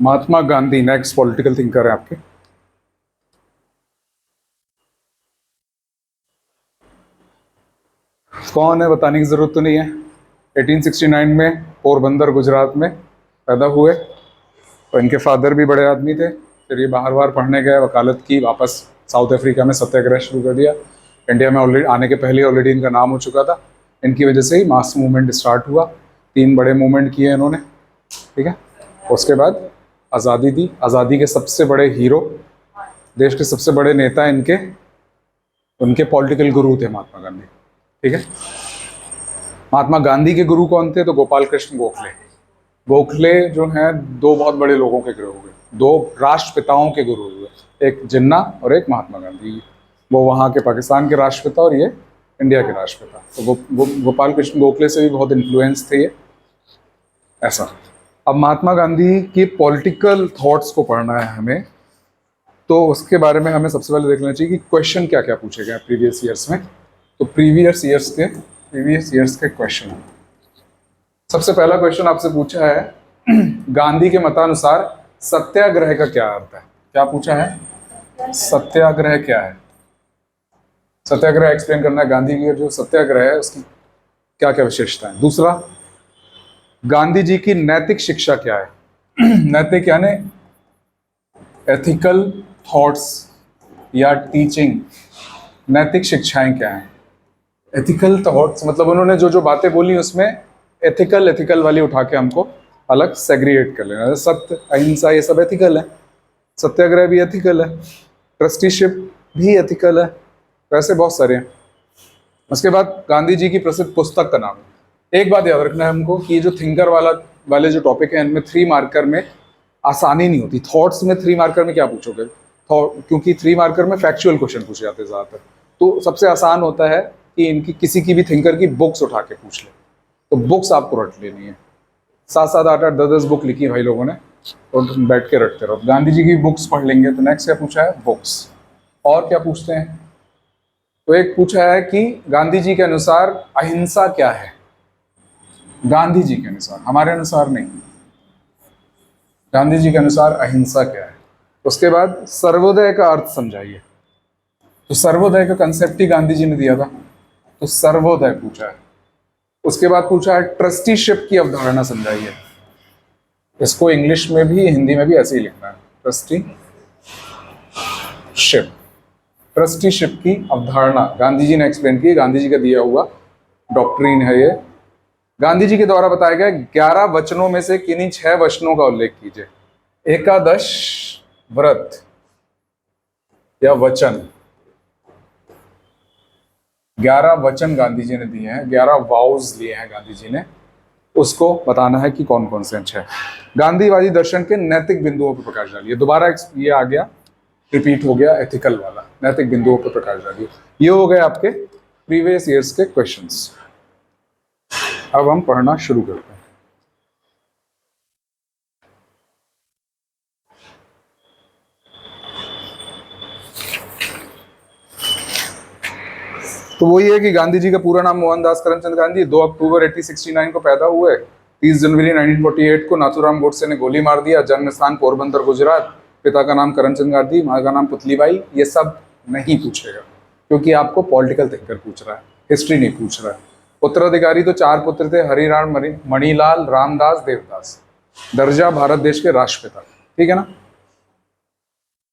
Mahatma Gandhi next political thinker है आपके। कौन है बताने की जरूरत तो नहीं है। 1869 में पोरबंदर गुजरात में पैदा हुए और इनके फादर भी बड़े आदमी थे। फिर ये बाहर बाहर पढ़ने गए, वकालत की, वापस साउथ अफ्रीका में सत्याग्रह शुरू कर दिया। इंडिया में ऑलरेडी आने के पहले ऑलरेडी इनका नाम हो चुका था। इनकी वजह से ही मास मूवमेंट स्टार्ट हुआ। 3 बड़े मूवमेंट किए इन्होंने, ठीक है। उसके बाद आज़ादी दी। आज़ादी के सबसे बड़े हीरो, देश के सबसे बड़े नेता इनके, उनके पॉलिटिकल गुरु थे महात्मा गांधी, ठीक है। महात्मा गांधी के गुरु कौन थे? तो गोपाल कृष्ण गोखले। गोखले जो हैं 2 बहुत बड़े लोगों के गुरु हुए, 2 राष्ट्रपिताओं के गुरु हुए, एक जिन्ना और एक महात्मा गांधी। वो वहाँ के पाकिस्तान के राष्ट्रपिता और ये इंडिया के राष्ट्रपिता। तो गोपाल कृष्ण गोखले से भी बहुत इन्फ्लुएंस थे ये, ऐसा। अब महात्मा गांधी की पॉलिटिकल थॉट्स को पढ़ना है हमें, तो उसके बारे में हमें सबसे पहले देख लेना चाहिए कि क्वेश्चन क्या क्या पूछे गए प्रीवियस ईयर्स में। तो प्रीवियस ईयर्स के क्वेश्चन, सबसे पहला क्वेश्चन आपसे पूछा है गांधी के मतानुसार सत्याग्रह का क्या अर्थ है। क्या पूछा है? सत्याग्रह क्या है? सत्याग्रह एक्सप्लेन करना है। गांधी की जो सत्याग्रह है उसकी क्या क्या विशेषता है। दूसरा, गांधी जी की नैतिक शिक्षा क्या है नैतिक यानी एथिकल थॉट्स या टीचिंग, नैतिक शिक्षाएं क्या हैं। एथिकल थॉट्स मतलब उन्होंने जो जो बातें बोली उसमें एथिकल वाली उठा के हमको अलग सेग्रीगेट कर लेना। सत्य, अहिंसा, ये सब एथिकल है। सत्याग्रह भी एथिकल है, ट्रस्टीशिप भी एथिकल है, वैसे बहुत सारे हैं। उसके बाद गांधी जी की प्रसिद्ध पुस्तक का नाम। एक बात याद रखना है हमको कि जो थिंकर वाले जो टॉपिक है इनमें 3 मार्कर में आसानी नहीं होती। थॉट्स में 3 मार्कर में क्या पूछोगे, क्योंकि 3 मार्कर में फैक्चुअल क्वेश्चन पूछे जाते हैं ज़्यादातर। तो सबसे आसान होता है कि इनकी किसी की भी थिंकर की बुक्स उठा के पूछ ले, तो बुक्स आपको रट लेनी है। 7-7, 8-8, 10-10 बुक लिखी भाई लोगों ने, और तुम बैठ के रटते रहो। गांधी जी की बुक्स पढ़ लेंगे। तो नेक्स्ट क्या पूछा है? बुक्स। और क्या पूछते हैं? तो एक पूछा है कि गांधी जी के अनुसार अहिंसा क्या है। गांधी जी के अनुसार, हमारे अनुसार नहीं, गांधी जी के अनुसार अहिंसा क्या है। उसके बाद सर्वोदय का अर्थ समझाइए। तो सर्वोदय का कंसेप्ट ही गांधी जी ने दिया था, तो सर्वोदय पूछा है। उसके बाद पूछा है ट्रस्टीशिप की अवधारणा समझाइए। इसको इंग्लिश में भी हिंदी में भी ऐसे ही लिखना है, ट्रस्टीशिप की अवधारणा गांधी जी ने एक्सप्लेन की। गांधी जी का दिया हुआ डॉक्ट्रिन है ये। गांधी जी के द्वारा बताए गए 11 वचनों में से किन्हीं 6 वचनों का उल्लेख कीजिए। एकादश व्रत या वचन, 11 वचन गांधी जी ने दिए हैं, 11 वाउज लिए हैं गांधी जी ने। उसको बताना है कि कौन कौन से हैं 6। गांधीवादी दर्शन के नैतिक बिंदुओं पर प्रकाश डालिए। दोबारा ये आ गया, रिपीट हो गया, एथिकल वाला। नैतिक बिंदुओं पर प्रकाश डालिए। ये हो गए आपके प्रीवियस ईयर्स के क्वेश्चंस। अब हम पढ़ना शुरू करते हैं। तो वही है कि गांधी जी का पूरा नाम मोहनदास करमचंद गांधी, 2 अक्टूबर 1869 को पैदा हुए। 30 जनवरी 1948 को नाथूराम गोडसे ने गोली मार दिया। जन्म स्थान पोरबंदर गुजरात। पिता का नाम करमचंद गांधी, माँ का नाम पुतलीबाई। ये सब नहीं पूछेगा क्योंकि आपको पॉलिटिकल थिंकर पूछ रहा है, हिस्ट्री नहीं पूछ रहा है। उत्तराधिकारी तो 4 पुत्र थे, हरिराम, मणिलाल, रामदास, देवदास। दर्जा भारत देश के राष्ट्रपिता, ठीक है ना।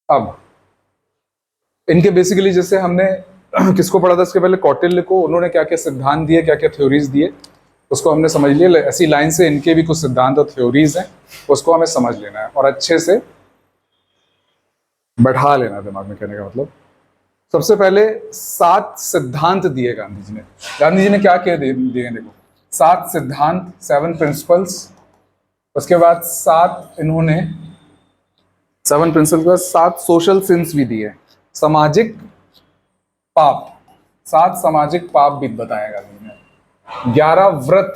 अब इनके बेसिकली जैसे हमने किसको पढ़ा था इसके पहले, कौटिल्य को, उन्होंने क्या क्या सिद्धांत दिए, क्या क्या थ्योरीज दिए, उसको हमने समझ लिया। ऐसी लाइन से इनके भी कुछ सिद्धांत और थ्योरीज हैं, उसको हमें समझ लेना है और अच्छे से बैठा लेना दिमाग में। कहने का मतलब, सबसे पहले 7 सिद्धांत दिए गांधी जी ने। गांधी जी ने क्या क्या दिए? देखो, 7 सिद्धांत, 7 प्रिंसिपल्स। उसके बाद 7 इन्होंने 7 प्रिंसिपल्स, 7 सोशल सिंस भी दिए, सामाजिक पाप, 7 सामाजिक पाप भी बताया गांधी ने। 11 व्रत,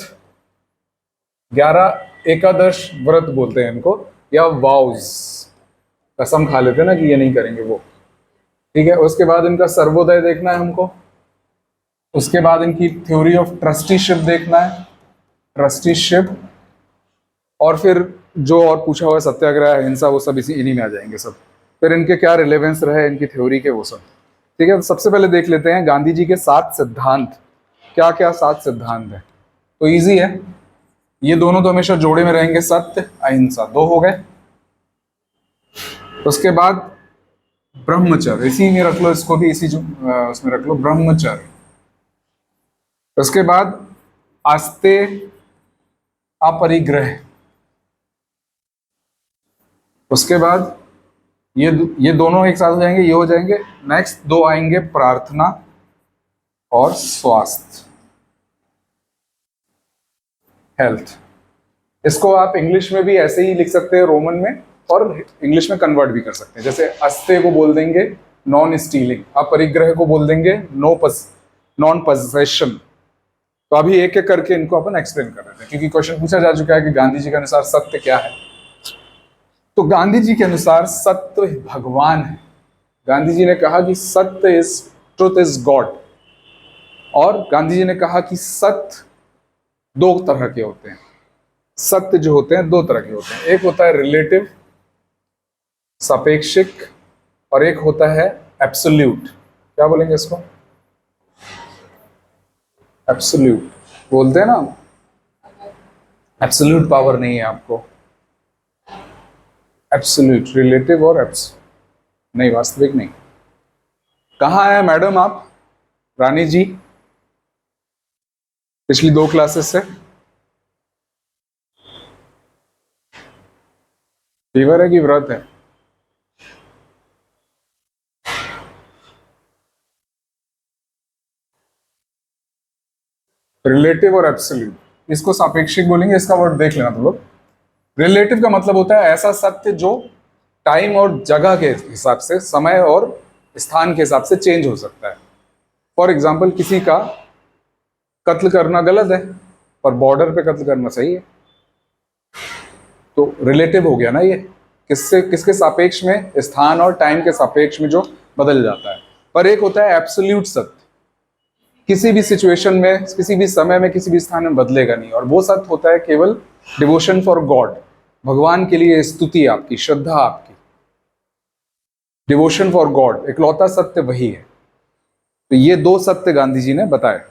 11 एकादश व्रत बोलते हैं इनको, या वाउज, कसम खा लेते हैं ना कि ये नहीं करेंगे वो, ठीक है। उसके बाद इनका सर्वोदय देखना है हमको। उसके बाद इनकी थ्योरी ऑफ ट्रस्टीशिप देखना है। ट्रस्टीशिप और फिर जो और पूछा हुआ है, सत्याग्रह, अहिंसा, वो सब इसी इन्हीं में आ जाएंगे सब। फिर इनके क्या रिलेवेंस रहे इनकी थ्योरी के, वो सब। ठीक है, तो सबसे पहले देख लेते हैं गांधी जी के 7 सिद्धांत। क्या क्या 7 सिद्धांत है? तो इजी है, ये दोनों तो हमेशा जोड़े में रहेंगे, सत्य अहिंसा, 2 हो गए। उसके बाद ब्रह्मचर्य, इसी में रख लो इसको भी, इसी जो उसमें रख लो, ब्रह्मचर्य। उसके बाद आस्ते अपरिग्रह। उसके बाद ये दोनों एक साथ हो जाएंगे, ये हो जाएंगे। नेक्स्ट 2 आएंगे, प्रार्थना और स्वास्थ्य, हेल्थ। इसको आप इंग्लिश में भी ऐसे ही लिख सकते हैं, रोमन में, और इंग्लिश में कन्वर्ट भी कर सकते हैं। जैसे अस्ते को बोल देंगे नॉन स्टीलिंग, अपरिग्रह को बोल देंगे नॉन पजेशन। तो अभी एक एक करके इनको अपन एक्सप्लेन कर रहे थे, क्योंकि क्वेश्चन पूछा जा चुका है कि गांधी जी के अनुसार सत्य क्या है। तो गांधी जी के अनुसार सत्य भगवान है। गांधी जी ने कहा कि सत्य इज ट्रुथ इज गॉड। और गांधी जी ने कहा कि सत्य 2 तरह के होते हैं। सत्य जो होते हैं 2 तरह के होते हैं, एक होता है रिलेटिव, सापेक्षिक, और एक होता है एब्सोल्यूट। क्या बोलेंगे इसको? एब्सोल्यूट बोलते हैं ना। एब्सोल्यूट पावर नहीं है आपको, एब्सोल्यूट, रिलेटिव और नहीं, वास्तविक नहीं। कहाँ है मैडम आप, रानी जी, पिछली 2 क्लासेस से? फीवर है कि व्रत है? रिलेटिव और एब्सोल्यूट, इसको सापेक्षिक बोलेंगे। इसका वर्ड देख लेना तुम लोग। रिलेटिव का मतलब होता है ऐसा सत्य जो टाइम और जगह के हिसाब से, समय और स्थान के हिसाब से चेंज हो सकता है। फॉर एग्जाम्पल, किसी का कत्ल करना गलत है, पर बॉर्डर पे कत्ल करना सही है। तो रिलेटिव हो गया ना ये, किससे किसके सापेक्ष में, स्थान और टाइम के सापेक्ष में जो बदल जाता है। पर एक होता है एब्सोल्यूट सत्य, किसी भी सिचुएशन में, किसी भी समय में, किसी भी स्थान में बदलेगा नहीं। और वो सत्य होता है केवल डिवोशन फॉर गॉड, भगवान के लिए स्तुति आपकी, श्रद्धा आपकी, डिवोशन फॉर गॉड, इकलौता सत्य वही है। तो ये 2 सत्य गांधी जी ने बताए।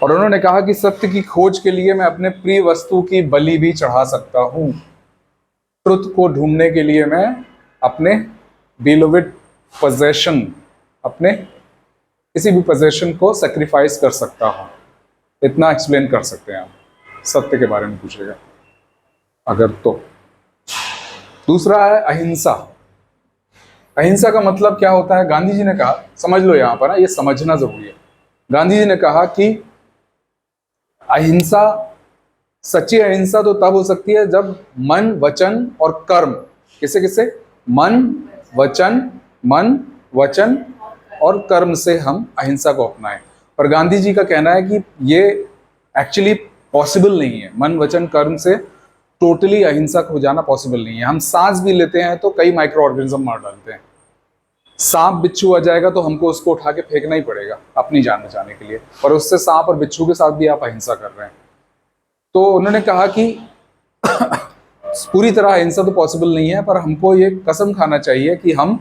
और उन्होंने कहा कि सत्य की खोज के लिए मैं अपने प्रिय वस्तु की बलि भी चढ़ा सकता हूं। ट्रुथ को ढूंढने के लिए मैं अपने बिलोवेड पोजेशन, अपने किसी भी पोजेशन को सेक्रीफाइस कर सकता हूं। इतना एक्सप्लेन कर सकते हैं आप। सत्य के बारे में पूछेगा अगर तो। दूसरा है अहिंसा। अहिंसा का मतलब क्या होता है? गांधी जी ने कहा, समझ लो यहां पर ना, ये समझना जरूरी है। गांधी जी ने कहा कि अहिंसा, सच्ची अहिंसा तो तब हो सकती है जब मन, वचन और कर्म, किसे किसे, मन वचन और कर्म से हम अहिंसा को अपनाएं। और गांधी जी का कहना है कि ये एक्चुअली पॉसिबल नहीं है। मन वचन कर्म से टोटली अहिंसक हो जाना पॉसिबल नहीं है। हम सांस भी लेते हैं तो कई माइक्रो ऑर्गेनिज्म मार डालते हैं। सांप बिच्छू आ जाएगा तो हमको उसको उठा के फेंकना ही पड़ेगा अपनी जान बचाने के लिए, और उससे सांप और बिच्छू के साथ भी आप अहिंसा कर रहे हैं। तो उन्होंने कहा कि पूरी तरह अहिंसा तो पॉसिबल नहीं है, पर हमको ये कसम खाना चाहिए कि हम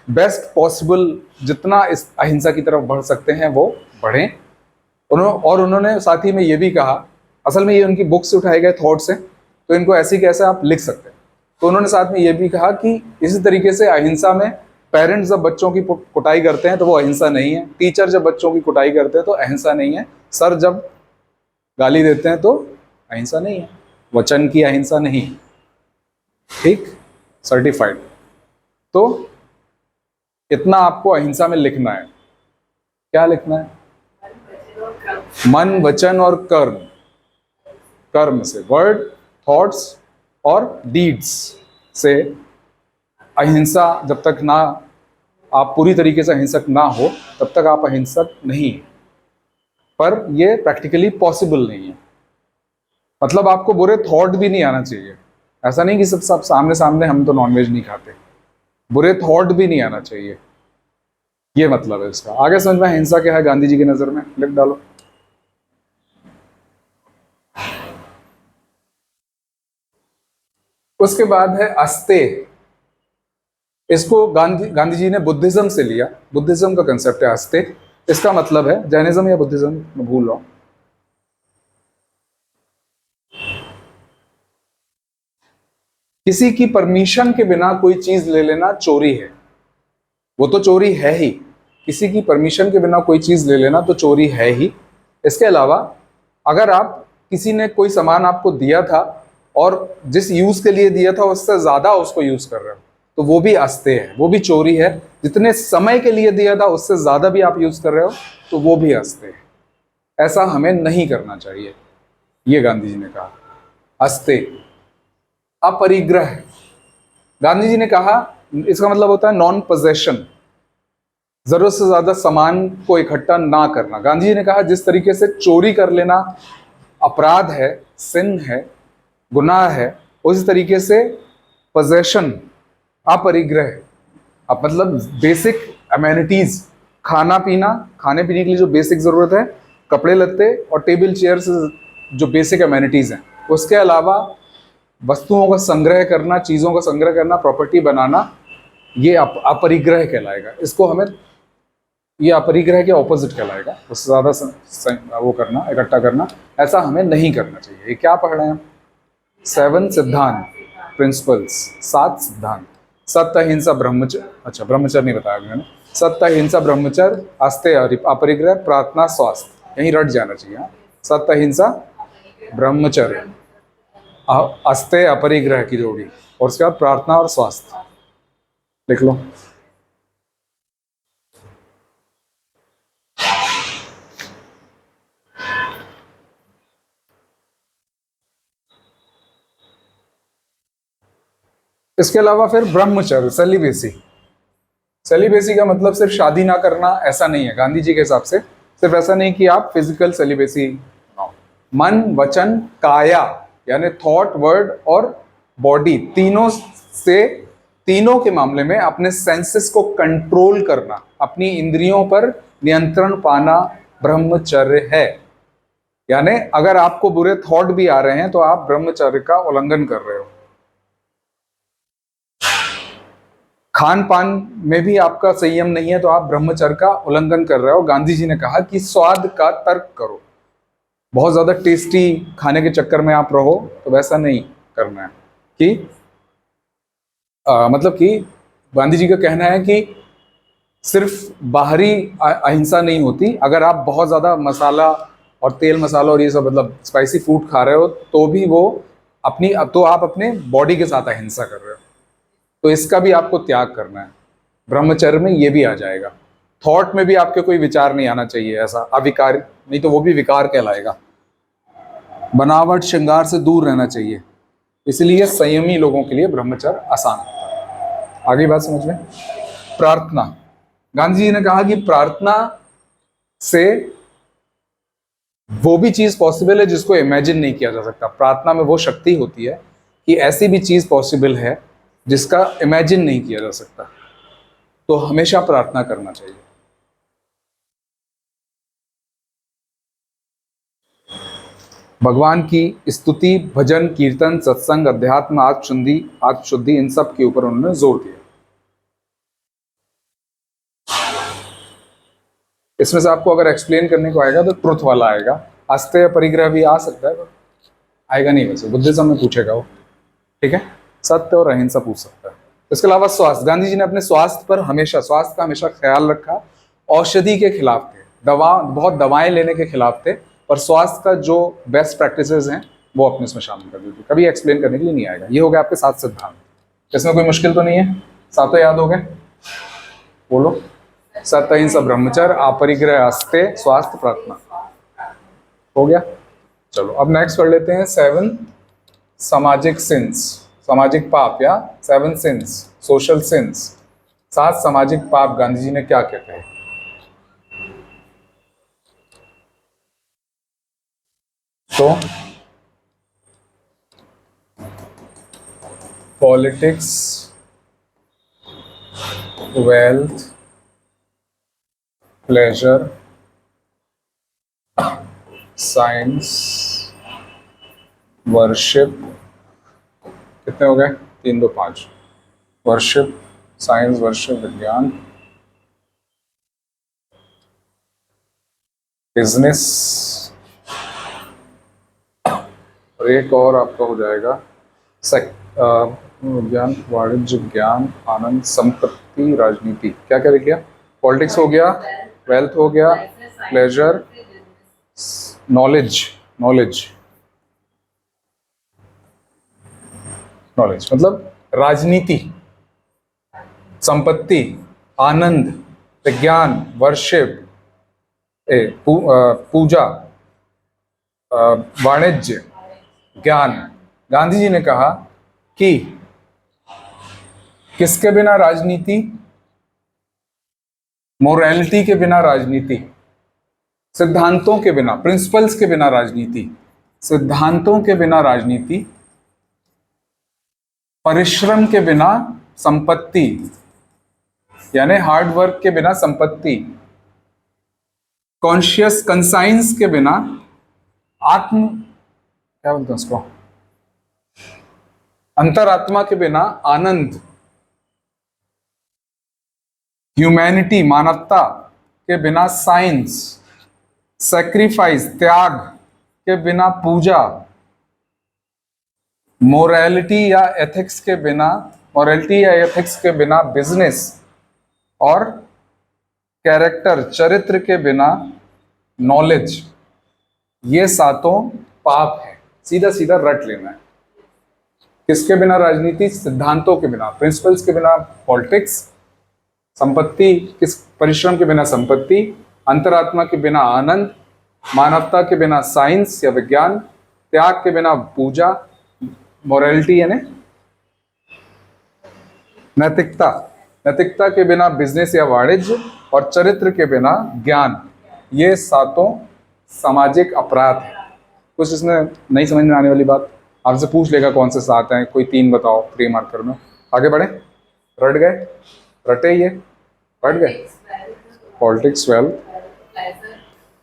बेस्ट पॉसिबल जितना इस अहिंसा की तरफ बढ़ सकते हैं वो बढ़ें। और उन्होंने साथ ही में ये भी कहा, असल में ये उनकी बुक से उठाए गए थॉट से, तो इनको ऐसे कैसे आप लिख सकते हैं। तो उन्होंने साथ में ये भी कहा कि इसी तरीके से अहिंसा में पेरेंट्स जब बच्चों की कुटाई करते हैं तो वो अहिंसा नहीं है, टीचर जब बच्चों की कुटाई करते हैं तो अहिंसा नहीं है, सर जब गाली देते हैं तो अहिंसा नहीं है, वचन की अहिंसा नहीं। ठीक, सर्टिफाइड। तो इतना आपको अहिंसा में लिखना है। क्या लिखना है? मन वचन और कर्म, कर्म से वर्ड, थॉट्स और डीड्स से अहिंसा जब तक ना आप पूरी तरीके से अहिंसक ना हो तब तक आप अहिंसक नहीं। पर ये प्रैक्टिकली पॉसिबल नहीं है। मतलब आपको बुरे थॉट भी नहीं आना चाहिए। ऐसा नहीं कि सब सामने सामने हम तो नॉनवेज नहीं खाते, बुरे थॉट भी नहीं आना चाहिए, ये मतलब है इसका। आगे समझ में अहिंसा क्या है गांधी जी की नजर में, लिख डालो। उसके बाद है अस्ते। इसको गांधी जी ने बुद्धिज्म से लिया, बुद्धिज्म का कंसेप्ट है अस्ते। इसका मतलब है, जैनिज्म या बुद्धिज्म मैं भूल रहा हूं, किसी की परमिशन के बिना कोई चीज ले लेना चोरी है। वो तो चोरी है ही, किसी की परमिशन के बिना कोई चीज ले लेना तो चोरी है ही। इसके अलावा अगर आप, किसी ने कोई सामान आपको दिया था और जिस यूज के लिए दिया था उससे ज्यादा उसको यूज कर रहे हो, तो वो भी अस्ते है, वो भी चोरी है। जितने समय के लिए दिया था उससे ज्यादा भी आप यूज कर रहे हो तो वो भी अस्ते है। ऐसा हमें नहीं करना चाहिए, ये गांधी जी ने कहा। अस्ते, अपरिग्रह। गांधी जी ने कहा, इसका मतलब होता है नॉन पोजेशन, जरूरत से ज्यादा सामान को इकट्ठा ना करना। गांधी जी ने कहा जिस तरीके से चोरी कर लेना अपराध है, सिन है, गुनाह है, उसी तरीके से पोजेशन, अपरिग्रह, अब मतलब बेसिक अमेनिटीज, खाना पीना, खाने पीने के लिए जो बेसिक जरूरत है, कपड़े लत्ते और टेबल चेयर से जो बेसिक अमेनिटीज हैं, उसके अलावा वस्तुओं का संग्रह करना, चीजों का संग्रह करना, प्रॉपर्टी बनाना, ये अपरिग्रह कहलाएगा। इसको हमें, ये अपरिग्रह के ऑपोजिट कहलाएगा, उससे ज्यादा वो करना, इकट्ठा करना, ऐसा हमें नहीं करना चाहिए। ये क्या पढ़ रहे हैं हम? 7 सिद्धांत, प्रिंसिपल्स, 7 सिद्धांत। सत्य, अहिंसा, ब्रह्मचर्य, अच्छा ब्रह्मचर्य नहीं बताया मैंने। सत्य, अहिंसा, ब्रह्मचर्य, अस्ते, अपरिग्रह, प्रार्थना, स्वास्थ्य, यहीं रट जाना चाहिए। हाँ? सत्य, अहिंसा, ब्रह्मचर्य, अस्ते, अपरिग्रह की जोड़ी, और उसके बाद प्रार्थना और स्वास्थ्य। लिख लो। इसके अलावा फिर ब्रह्मचर्य, सेलिबेसी। सेलिबेसी का मतलब सिर्फ शादी ना करना ऐसा नहीं है। गांधी जी के हिसाब से सिर्फ ऐसा नहीं कि आप फिजिकल सेलिबेसी, मन, वचन, काया, यानी थॉट, वर्ड और बॉडी, तीनों से, तीनों के मामले में अपने सेंसेस को कंट्रोल करना, अपनी इंद्रियों पर नियंत्रण पाना ब्रह्मचर्य है। यानी अगर आपको बुरे थॉट भी आ रहे हैं तो आप ब्रह्मचर्य का उल्लंघन कर रहे हो। खान पान में भी आपका संयम नहीं है तो आप ब्रह्मचर्य का उल्लंघन कर रहे हो। गांधी जी ने कहा कि स्वाद का तर्क करो, बहुत ज्यादा टेस्टी खाने के चक्कर में आप रहो तो वैसा नहीं करना है। कि मतलब कि गांधी जी का कहना है कि सिर्फ बाहरी अहिंसा नहीं होती, अगर आप बहुत ज्यादा मसाला और तेल मसाला और ये सब मतलब स्पाइसी फूड खा रहे हो तो भी वो अपनी, तो आप अपने बॉडी के साथ अहिंसा कर रहे हो, तो इसका भी आपको त्याग करना है। ब्रह्मचर्य में ये भी आ जाएगा। थॉट में भी आपके कोई विचार नहीं आना चाहिए ऐसा अविकार, नहीं तो वो भी विकार कहलाएगा। बनावट, श्रृंगार से दूर रहना चाहिए, इसलिए संयमी लोगों के लिए ब्रह्मचर्य आसान होता है। आगे बात समझ में। प्रार्थना, गांधी जी ने कहा कि प्रार्थना से वो भी चीज पॉसिबल है जिसको इमेजिन नहीं किया जा सकता। प्रार्थना में वो शक्ति होती है कि ऐसी भी चीज पॉसिबल है जिसका इमेजिन नहीं किया जा सकता, तो हमेशा प्रार्थना करना चाहिए। भगवान की स्तुति, भजन, कीर्तन, सत्संग, अध्यात्म, आत्मशुद्धि, इन सब के ऊपर उन्होंने जोर दिया। इसमें से आपको अगर एक्सप्लेन करने को आएगा तो ट्रुथ वाला आएगा, अस्तेय परिग्रह भी आ सकता है, आएगा नहीं, वैसे बुद्धिज्म में पूछेगा वो, ठीक है। सत्य और अहिंसा पूछ सकता है। इसके अलावा स्वास्थ्य, गांधी जी ने अपने स्वास्थ्य पर हमेशा, स्वास्थ्य का हमेशा ख्याल रखा। औषधि के खिलाफ थे, बहुत दवाएं लेने के खिलाफ थे, पर स्वास्थ्य का जो बेस्ट प्रैक्टिसेस हैं वो अपने इसमें शामिल कर दी थी। कभी एक्सप्लेन करने के लिए नहीं आएगा। ये हो गया आपके 7 सिद्धांत। इसमें कोई मुश्किल तो नहीं है? सातों याद हो गए? बोलो। सत्य, अहिंसा, ब्रह्मचर्य, अपरिग्रह, अस्तेय, स्वास्थ्य, प्रार्थना, हो गया। चलो अब नेक्स्ट पढ़ लेते हैं 7 सामाजिक सिंस, सामाजिक पाप या 7 सिंस, सोशल सिंस। 7 सामाजिक पाप गांधी जी ने क्या कहते हैं? तो politics, wealth, pleasure, science, worship, कितने हो गए? 3 2 5। वर्शिप, साइंस, वर्शिप, विज्ञान, बिजनेस, और एक और आपका हो जाएगा विज्ञान, वाणिज्य, ज्ञान, आनंद, संपत्ति, राजनीति। क्या क्या लिख लिया? पॉलिटिक्स हो गया, वेल्थ हो गया, प्लेजर, नॉलेज, नॉलेज, नॉलेज मतलब राजनीति, संपत्ति, आनंद, विज्ञान, वर्शिप, पूजा, वाणिज्य, ज्ञान। गांधी जी ने कहा कि किसके बिना राजनीति? मोरालिटी के बिना राजनीति, सिद्धांतों के बिना, प्रिंसिपल्स के बिना राजनीति, सिद्धांतों के बिना राजनीति, परिश्रम के बिना संपत्ति, यानी हार्ड वर्क के बिना संपत्ति, कॉन्शियस कंसाइंस के बिना आत्म, क्या बोलते हैं उसको, अंतरात्मा के बिना आनंद, ह्यूमैनिटी, मानवता के बिना साइंस, सैक्रिफाइस, त्याग के बिना पूजा, मोरालिटी या एथिक्स के बिना, मोरालिटी या एथिक्स के बिना बिजनेस, और कैरेक्टर, चरित्र के बिना नॉलेज। ये सातों पाप है। सीधा सीधा रट लेना है। किसके बिना राजनीति? सिद्धांतों के बिना, प्रिंसिपल्स के बिना पॉलिटिक्स, संपत्ति, किस परिश्रम के बिना संपत्ति, अंतरात्मा के बिना आनंद, मानवता के बिना साइंस या विज्ञान, त्याग के बिना पूजा, मोरालिटी यानी नैतिकता, नैतिकता के बिना बिजनेस या वाणिज्य, और चरित्र के बिना ज्ञान। ये सातों सामाजिक अपराध है। कुछ इसमें नहीं समझ में आने वाली बात आपसे पूछ लेगा कौन से 7 हैं, कोई 3 बताओ 3 मार्कर में। आगे बढ़े। रट गए? रटे ये रट गए? Politics, wealth.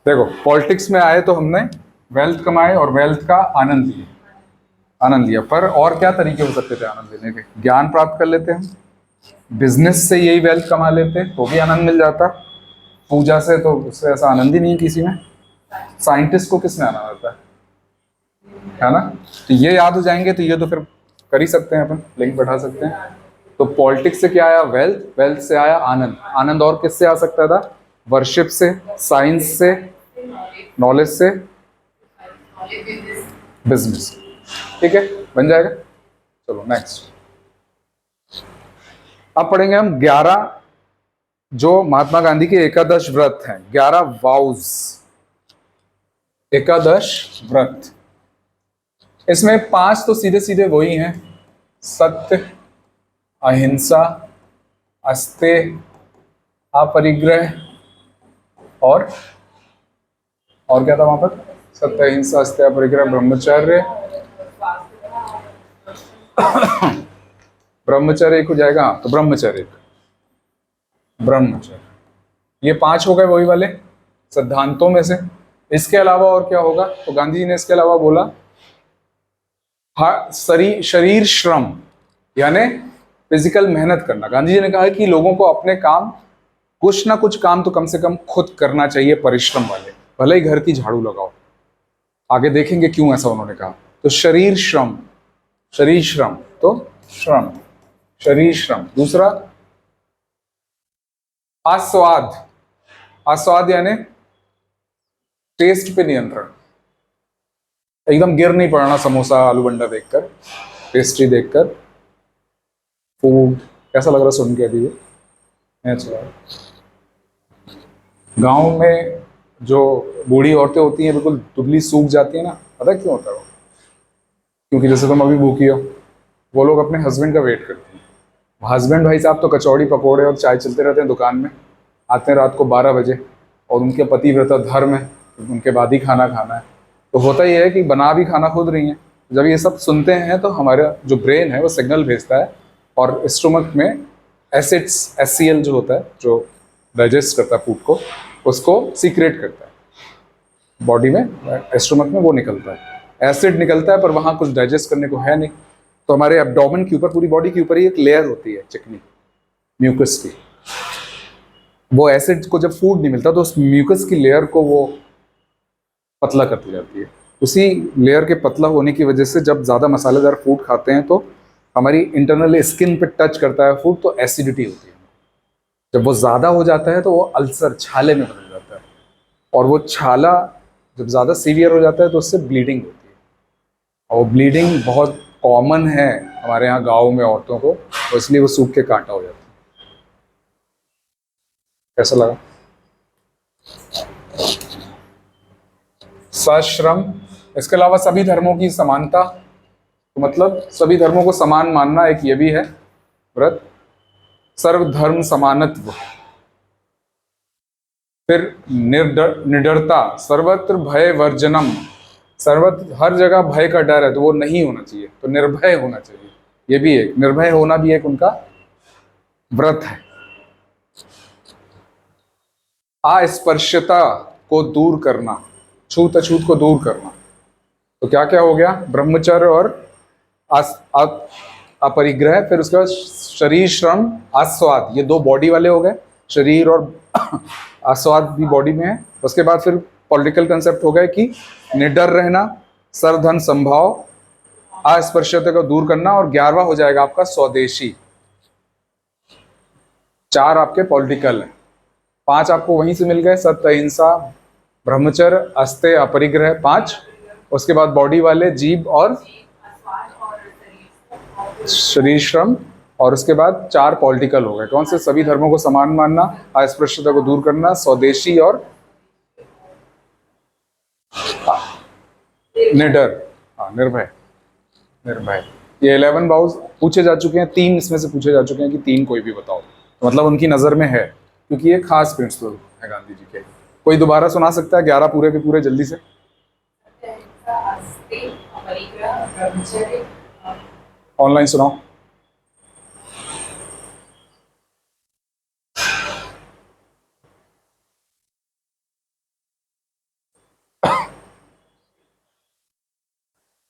देखो पॉलिटिक्स में आए तो हमने वेल्थ कमाए और वेल्थ का आनंद लिया, आनंद लिया। पर और क्या तरीके हो सकते थे आनंद लेने के? ज्ञान प्राप्त कर लेते हम, बिजनेस से यही वेल्थ कमा लेते तो भी आनंद मिल जाता, पूजा से तो उससे ऐसा आनंद ही नहीं किसी में। साइंटिस्ट को किसने आनंद आता है ना? तो ये याद हो जाएंगे तो ये तो फिर कर ही सकते हैं, अपन लिंक बैठा सकते हैं। तो पॉलिटिक्स से क्या आया? वेल्थ, वेल्थ से आया आनंद, आनंद और किससे आ सकता था? वर्शिप से, साइंस से, नॉलेज से, बिजनेस। ठीक है, बन जाएगा। चलो नेक्स्ट। अब पढ़ेंगे हम 11 जो महात्मा गांधी के एकादश व्रत हैं, 11 वाउज, एकादश व्रत। इसमें 5 तो सीधे सीधे वही हैं, सत्य, अहिंसा, अस्तेय, अपरिग्रह, और क्या था वहां पर? सत्य, अहिंसा, अस्तेय, अपरिग्रह, ब्रह्मचर्य। ब्रह्मचर्य एक हो जाएगा, तो ब्रह्मचर्य, ब्रह्मचर्य। ये 5 हो गए वही वाले सिद्धांतों में से। इसके अलावा और क्या होगा? तो गांधी जी ने इसके अलावा बोला शरीर श्रम, यानी फिजिकल मेहनत करना। गांधी जी ने कहा कि लोगों को अपने काम, कुछ ना कुछ काम तो कम से कम खुद करना चाहिए, परिश्रम वाले, भले ही घर की झाड़ू लगाओ। आगे देखेंगे क्यों ऐसा उन्होंने कहा। तो शरीर श्रम, शरीर श्रम, तो श्रम, शरीर श्रम। दूसरा आस्वाद, आस्वाद यानी टेस्ट पे नियंत्रण, एकदम गिर नहीं पड़ना समोसा आलू बंडा देखकर, पेस्ट्री देखकर। फूड कैसा लग रहा सुन के अभी? अच्छा, गांव में जो बूढ़ी औरतें होती हैं बिल्कुल दुबली सूख जाती है ना, पता क्यों होता है वो? क्योंकि जैसे तुम अभी भूखी हो, वो लोग अपने हस्बैंड का वेट करते हैं। हस्बैंड भाई साहब तो कचौड़ी पकौड़े और चाय चलते रहते हैं दुकान में, आते हैं रात को 12 बजे, और उनके पतिव्रता धर्म है, उनके बाद ही खाना खाना है। तो होता ही है कि बना भी खाना खुद रही हैं। जब ये सब सुनते हैं तो हमारा जो ब्रेन है वो सिग्नल भेजता है, और स्टोमक में एसिड्स, HCl जो होता है, जो डाइजेस्ट करता है फूड को, उसको सीक्रेट करता है बॉडी में, स्टोमक में वो निकलता है, एसिड निकलता है, पर वहाँ कुछ डाइजेस्ट करने को है नहीं। तो हमारे एब्डोमेन के ऊपर, पूरी बॉडी के ऊपर ही एक लेयर होती है चिकनी, म्यूकस की। वो एसिड को जब फूड नहीं मिलता तो उस म्यूकस की लेयर को वो पतला करती जाती है। उसी लेयर के पतला होने की वजह से जब ज़्यादा मसालेदार फूड खाते हैं तो हमारी इंटरनल स्किन पे टच करता है फूड, तो एसिडिटी होती है। जब वो ज़्यादा हो जाता है तो वो अल्सर, छाले में बदल जाता है, और वो छाला जब ज़्यादा सीवियर हो जाता है तो उससे ब्लीडिंग होती है। और वो ब्लीडिंग बहुत कॉमन है हमारे यहाँ गाँव में औरतों को, और इसलिए वो सूख के कांटा हो जाता है। कैसा लगा? सश्रम। इसके अलावा सभी धर्मों की समानता, तो मतलब सभी धर्मों को समान मानना, एक ये भी है व्रत। सर्वधर्म समानत्व। फिर निडरता, सर्वत्र भय वर्जनम। सर्वत्र, हर जगह भय का डर है तो वो नहीं होना चाहिए, तो निर्भय होना चाहिए। ये भी एक निर्भय होना भी एक उनका व्रत है। अस्पृश्यता को दूर करना, छूत अछूत को दूर करना। तो क्या क्या हो गया? ब्रह्मचर्य और अपरिग्रह। फिर उसके बाद शरीर, श्रम, आस्वाद, ये दो बॉडी वाले हो गए, शरीर और आस्वाद भी बॉडी में है। उसके बाद फिर पॉलिटिकल कंसेप्ट हो गए कि निडर रहना, सरधन संभाव, अस्पृश्यता को दूर करना, और 11वां हो जाएगा आपका स्वदेशी। 4 आपके पॉलिटिकल है, 5 आपको वहीं से मिल गए, सत्य, अहिंसा, ब्रह्मचर्य, अस्तेय, अपरिग्रह 5। उसके बाद बॉडी वाले जीव और शरीर, श्रम, और उसके बाद 4 पॉलिटिकल हो गए। कौन से? सभी धर्मों को समान मानना, अस्पृश्यता को दूर करना, स्वदेशी और निडर, निर्भय। निर्भय। ये 11 वाउस पूछे जा चुके हैं, 3 इसमें से पूछे जा चुके हैं कि 3 कोई भी बताओ, तो मतलब उनकी नजर में है, क्योंकि ये खास प्रिंसिपल है गांधी जी के। कोई दोबारा सुना सकता है 11 पूरे के पूरे जल्दी से? ऑनलाइन सुनाओ।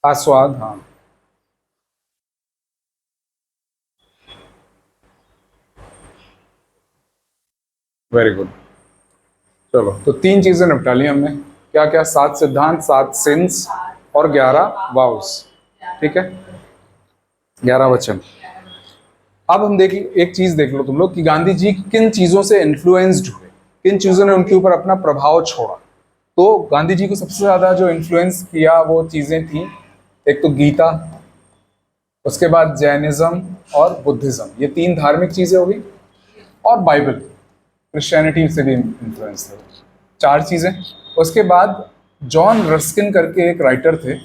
आस्वाद, हाँ। Very good. चलो, तो 3 चीजें निपटा ली हमने। क्या क्या? 7 सिद्धांत, 7 सिंस और 11 वाउस। ठीक है, 11 वचन। अब हम देख, एक चीज देख लो तुम लोग कि गांधी जी किन चीजों से इन्फ्लुएंस्ड हुए, किन चीजों ने उनके ऊपर अपना प्रभाव छोड़ा। तो गांधी जी को सबसे ज्यादा जो इन्फ्लुएंस किया वो चीजें थी, एक तो गीता, उसके बाद जैनिज्म और बुद्धिज्म, ये 3 धार्मिक चीजें हो गई, और बाइबल, क्रिश्चियनिटी से भी इन्फ्लुएंस थे, 4 चीजें। उसके बाद जॉन रस्किन करके एक राइटर थे,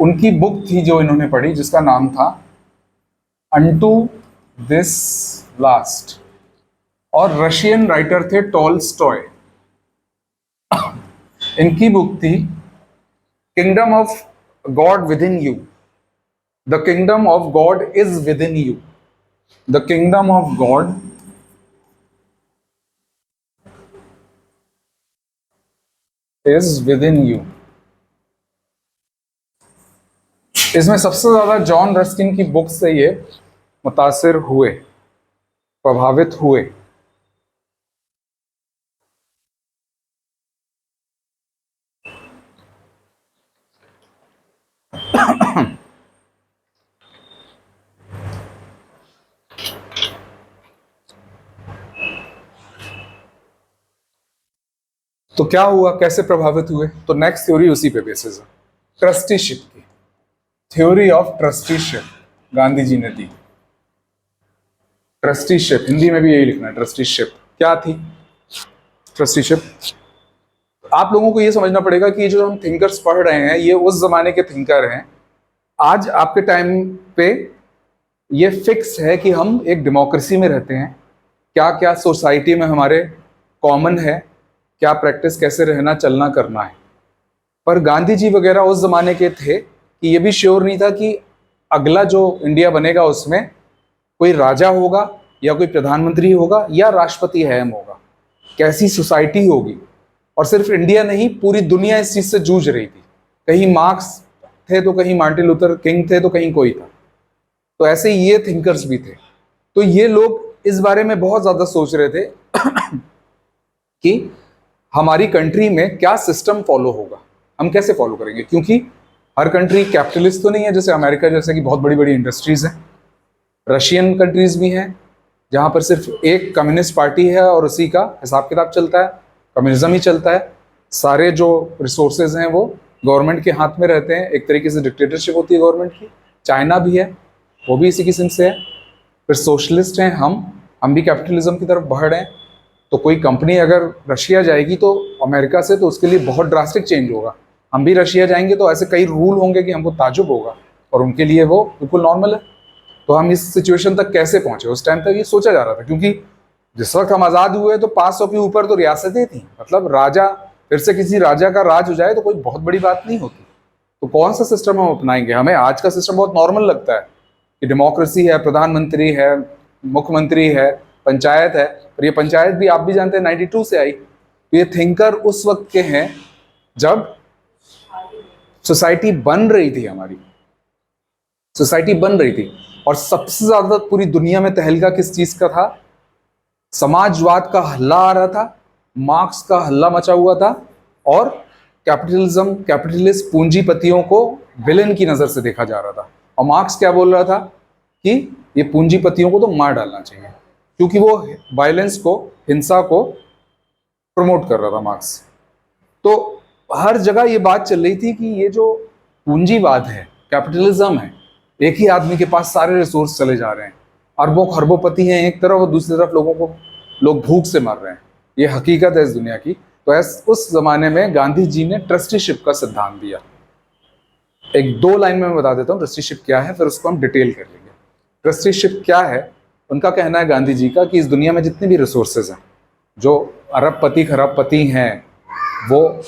उनकी बुक थी जो इन्होंने पढ़ी, जिसका नाम था अनटू दिस लास्ट, और रशियन राइटर थे टॉलस्टॉय। इनकी बुक थी kingdom of God with in you. The kingdom of God is with in you. The kingdom of God is with in you. इसमें सबसे ज्यादा जॉन रस्किन की book से ये मुतासिर हुए, प्रभावित हुए। तो क्या हुआ, कैसे प्रभावित हुए? तो नेक्स्ट थ्योरी उसी पे बेसिस है, ट्रस्टीशिप की। Theory of trusteeship Gandhi ji ने दी। ट्रस्टीशिप, हिंदी में भी यही लिखना है, ट्रस्टीशिप। क्या थी ट्रस्टीशिप? आप लोगों को ये समझना पड़ेगा कि जो हम थिंकर्स पढ़ रहे हैं ये उस जमाने के थिंकर हैं। आज आपके टाइम पे ये फिक्स है कि हम एक डेमोक्रेसी में रहते हैं, क्या क्या सोसाइटी में हमारे कॉमन है, क्या प्रैक्टिस, कैसे रहना चलना करना है। पर गांधी जी वगैरह उस जमाने के थे कि ये भी श्योर नहीं था कि अगला जो इंडिया बनेगा उसमें कोई राजा होगा या कोई प्रधानमंत्री होगा या राष्ट्रपति अहम होगा, कैसी सोसाइटी होगी। और सिर्फ इंडिया नहीं, पूरी दुनिया इस चीज से जूझ रही थी। कहीं मार्क्स थे तो कहीं मार्टिन लूथर किंग थे तो कहीं कोई था। तो ऐसे ही ये थिंकर्स भी थे। तो ये लोग इस बारे में बहुत ज्यादा सोच रहे थे कि हमारी कंट्री में क्या सिस्टम फॉलो होगा, हम कैसे फॉलो करेंगे, क्योंकि हर कंट्री कैपिटलिस्ट तो नहीं है, जैसे अमेरिका जैसे कि बहुत बड़ी बड़ी इंडस्ट्रीज हैं। रशियन कंट्रीज भी हैं जहाँ पर सिर्फ एक कम्युनिस्ट पार्टी है और उसी का हिसाब किताब चलता है, कम्युनिज्म ही चलता है। सारे जो रिसोर्सेज हैं वो गवर्नमेंट के हाथ में रहते हैं, एक तरीके से डिक्टेटरशिप होती है गवर्नमेंट की। चाइना भी है, वो भी इसी किस्म से है। फिर सोशलिस्ट हैं हम भी कैपिटलिज्म की तरफ बढ़ रहे हैं। तो कोई कंपनी अगर रशिया जाएगी तो अमेरिका से, तो उसके लिए बहुत ड्रास्टिक चेंज होगा। हम भी रशिया जाएंगे तो ऐसे कई रूल होंगे कि हमको ताजुब होगा, और उनके लिए वो बिल्कुल नॉर्मल है। तो हम इस सिचुएशन तक कैसे पहुंचे, उस टाइम तक ये सोचा जा रहा था, क्योंकि जिस वक्त हम आज़ाद हुए तो 500 के ऊपर तो रियासतें थी। मतलब राजा, फिर से किसी राजा का राज हो जाए तो कोई बहुत बड़ी बात नहीं होती। तो कौन सा सिस्टम हम अपनाएंगे? हमें आज का सिस्टम बहुत नॉर्मल लगता है कि डेमोक्रेसी है, प्रधानमंत्री है, मुख्यमंत्री है, पंचायत है। और ये पंचायत भी आप भी जानते हैं 92 से आई। तो ये थिंकर उस वक्त के हैं जब सोसाइटी बन रही थी, हमारी सोसाइटी बन रही थी। और सबसे ज्यादा पूरी दुनिया में तहलका किस चीज का था? समाजवाद का हल्ला आ रहा था, मार्क्स का हल्ला मचा हुआ था, और कैपिटलिज्म, कैपिटलिस्ट पूंजीपतियों को विलेन की नजर से देखा जा रहा था। और मार्क्स क्या बोल रहा था कि ये पूंजीपतियों को तो मार डालना चाहिए, क्योंकि वो वायलेंस को, हिंसा को प्रमोट कर रहा था मार्क्स। तो हर जगह ये बात चल रही थी कि ये जो पूंजीवाद है, कैपिटलिज्म है, एक ही आदमी के पास सारे रिसोर्स चले जा रहे हैं, अरबों खरबोपति हैं एक तरफ, और दूसरी तरफ लोग भूख से मर रहे हैं। ये हकीकत है इस दुनिया की। तो उस जमाने में गांधी जी ने ट्रस्टीशिप का सिद्धांत दिया। एक दो लाइन में मैं बता देता हूँ ट्रस्टीशिप क्या है, फिर उसको हम डिटेल कर लेंगे। ट्रस्टीशिप क्या है? उनका कहना है गांधी जी का कि इस दुनिया में जितने भी रिसोर्सेज हैं, जो अरबपति खरबपति हैं, वो